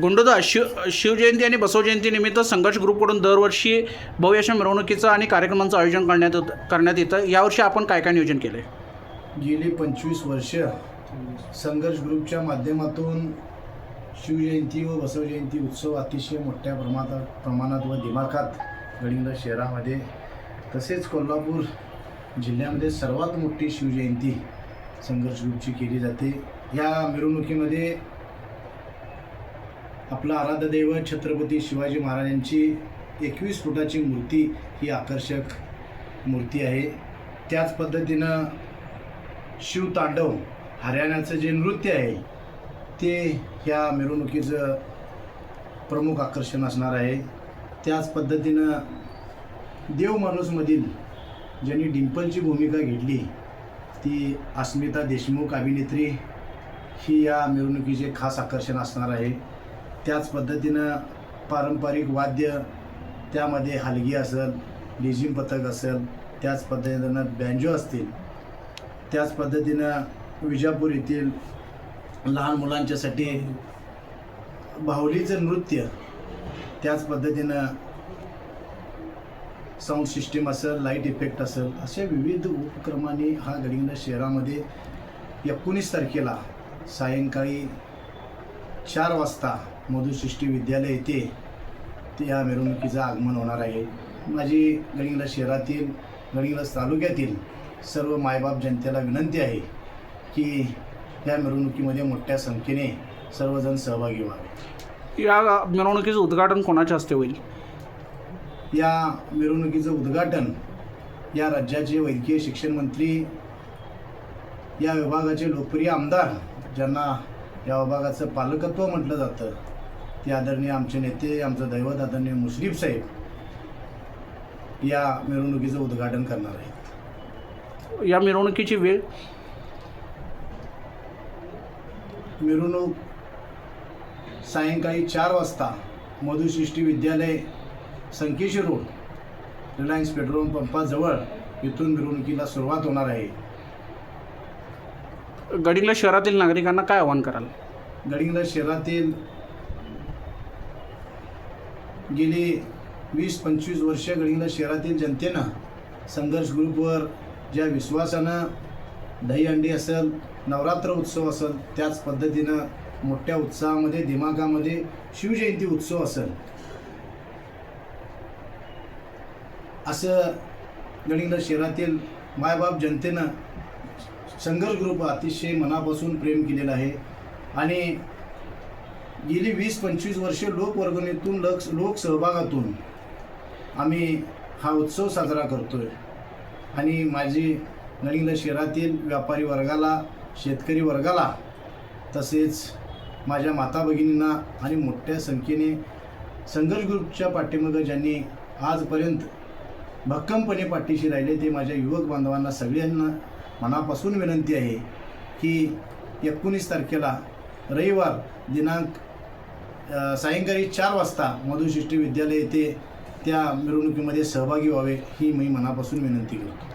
गुंडोदा शिवजयंती आणि बसवजयंतीनिमित्त संघर्ष ग्रुपकडून दरवर्षी भव्य अशा मिरवणुकीचं आणि कार्यक्रमांचं आयोजन करण्यात येतं. यावर्षी आपण काय काय नियोजन केलं आहे? गेली 25 वर्ष संघर्ष ग्रुपच्या माध्यमातून शिवजयंती व बसवजयंती उत्सव अतिशय मोठ्या प्रमाणात व दिमाखात गडिंग्लज शहरामध्ये तसेच कोल्हापूर जिल्ह्यामध्ये सर्वात मोठी शिवजयंती संघर्ष ग्रुपची केली जाते. या मिरवणुकीमध्ये आपलं आराध्य दैवत छत्रपती शिवाजी महाराजांची 21 फुटाची मूर्ती ही आकर्षक मूर्ती आहे. त्याच पद्धतीनं शिवतांडव हरियाणाचं जे नृत्य आहे ते ह्या मिरवणुकीचं प्रमुख आकर्षण असणार आहे. त्याच पद्धतीनं देव माणूसमधील ज्यांनी डिंपलची भूमिका घेतली ती अस्मिता देशमुख अभिनेत्री ही या मिरवणुकीचे खास आकर्षण असणार आहे. त्याच पद्धतीनं पारंपरिक वाद्य त्यामध्ये हलगी असेल, लेझिम पथक असेल, त्याच पद्धतीनं बँजो असतील, त्याच पद्धतीनं विजापूर येथील लहान मुलांच्यासाठी बाहुलीचं नृत्य, त्याच पद्धतीनं साऊंड सिस्टीम असेल, लाईट इफेक्ट असेल, अशा विविध उपक्रमांनी हा गडिंग्लज शहरामध्ये 19 तारखेला सायंकाळी 4 वाजता मधुसृष्टी विद्यालय येथे या मिरवणुकीचं आगमन होणार आहे. माझी गडिंग्लज शहरातील, गडिंग्लज तालुक्यातील सर्व मायबाप जनतेला विनंती आहे की या मिरवणुकीमध्ये मोठ्या संख्येने सर्वजण सहभागी व्हावे. या मिरवणुकीचं उद्घाटन कोणाच्या हस्ते होईल? या मिरवणुकीचं उद्घाटन या राज्याचे वैद्यकीय शिक्षण मंत्री, या विभागाचे लोकप्रिय आमदार ज्यांना या विभागाचं पालकत्व म्हटलं जातं ते आदरणीय आमचे नेते, आमचं दैवत आदरणीय मुश्रीफ साहेब या मिरवणुकीचं उद्घाटन करणार आहेत. या मिरवणुकीची वेळ? मिरवणूक सायंकाळी 4 वाजता मधुसृष्टी विद्यालय, संकेश्वर रोड, रिलायन्स पेट्रोल पंपाजवळ इथून मिरवणुकीला सुरुवात होणार आहे. गडिंग्लज शहरातील नागरिकांना काय आवाहन कराल? गडिंग्लज शहरातील गेली 20-25 वर्ष गडिंग्लज शहरातील जनतेनं संघर्ष ग्रुपवर ज्या विश्वासानं दहीहंडी असेल, नवरात्र उत्सव असेल, त्याच पद्धतीनं मोठ्या उत्साहामध्ये दिमागामध्ये शिवजयंती उत्सव असेल, असं गडिंग्लज शहरातील मायबाप जनतेनं संघर्ष ग्रुप अतिशय मनापासून प्रेम केलेलं आहे. आणि गेली 20-25 वर्ष लोकवर्गणीतून लोकसहभागातून आम्ही हा उत्सव साजरा करतो आहे. आणि माझी गडिंग्लज शहरातील व्यापारी वर्गाला, शेतकरी वर्गाला, तसेच माझ्या माता भगिनींना आणि मोठ्या संख्येने संघर्ष ग्रुपच्या पाठीमागं ज्यांनी आजपर्यंत भक्कमपणे पाठीशी राहिले ते माझ्या युवक बांधवांना सगळ्यांना मनापासून विनंती आहे की 19 तारखेला रविवार दिनांक सायंकाळी 4 वाजता मधुसृष्टी विद्यालय येथे त्या मिरवणुकीमध्ये सहभागी व्हावे ही मी मनापासून विनंती करतो.